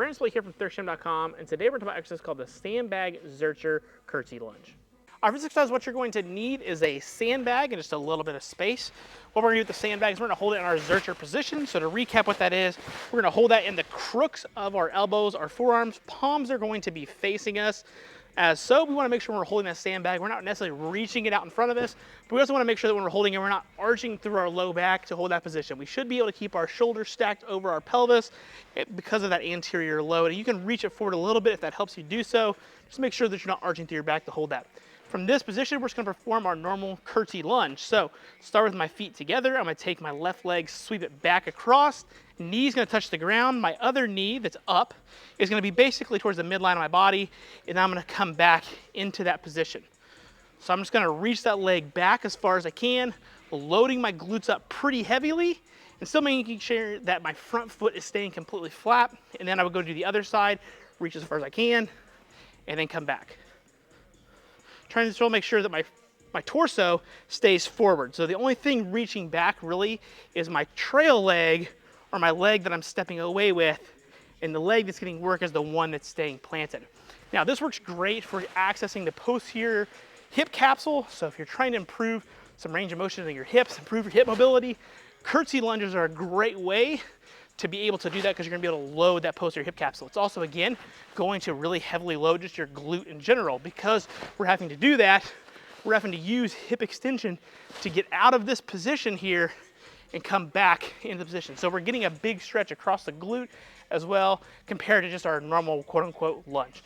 Brent Split here from ThirstGym.com, and today we're talking about an exercise called the Sandbag Zercher Curtsy Lunge. Our first exercise, what you're going to need is a sandbag and just a little bit of space. What we're going to do with the sandbag is we're going to hold it in our Zercher position. So to recap what that is, we're going to hold that in the crooks of our elbows, our forearms. Palms are going to be facing us. As so, we want to make sure when we're holding that sandbag, we're not necessarily reaching it out in front of us, but we also want to make sure that when we're holding it, we're not arching through our low back to hold that position. We should be able to keep our shoulders stacked over our pelvis because of that anterior load. And you can reach it forward a little bit if that helps you do so. Just make sure that you're not arching through your back to hold that. From this position, we're just going to perform our normal curtsy lunge. So start with my feet together. I'm going to take my left leg, sweep it back across. Knee's going to touch the ground. My other knee that's up is going to be basically towards the midline of my body, and I'm going to come back into that position. So I'm just going to reach that leg back as far as I can, loading my glutes up pretty heavily, and still making sure that my front foot is staying completely flat. And then I would go to the other side, reach as far as I can, and then come back. Trying to still make sure that my torso stays forward. So the only thing reaching back really is my trail leg, or my leg that I'm stepping away with, and the leg that's getting work is the one that's staying planted. Now this works great for accessing the posterior hip capsule. So if you're trying to improve some range of motion in your hips, improve your hip mobility, curtsy lunges are a great way to be able to do that because you're going to be able to load that posterior hip capsule. It's also, again, going to really heavily load just your glute in general. Because we're having to do that, we're having to use hip extension to get out of this position here and come back into the position. So we're getting a big stretch across the glute as well compared to just our normal quote-unquote lunge.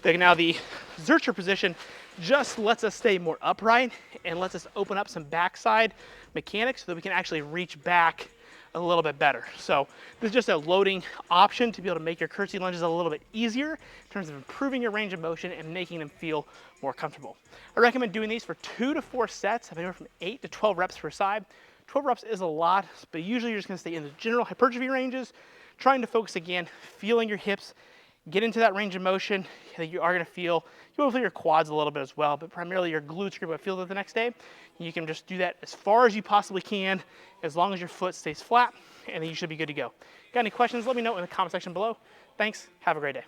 Now the Zercher position just lets us stay more upright and lets us open up some backside mechanics so that we can actually reach back a little bit better. So this is just a loading option to be able to make your curtsy lunges a little bit easier in terms of improving your range of motion and making them feel more comfortable. I recommend doing these for 2 to 4 sets of anywhere from 8 to 12 reps per side. 12 reps is a lot, but usually you're just going to stay in the general hypertrophy ranges, trying to focus again, feeling your hips, get into that range of motion that you are going to feel. You will feel your quads a little bit as well, but primarily your glutes you're going to feel that the next day. You can just do that as far as you possibly can, as long as your foot stays flat, and then you should be good to go. Got any questions? Let me know in the comment section below. Thanks. Have a great day.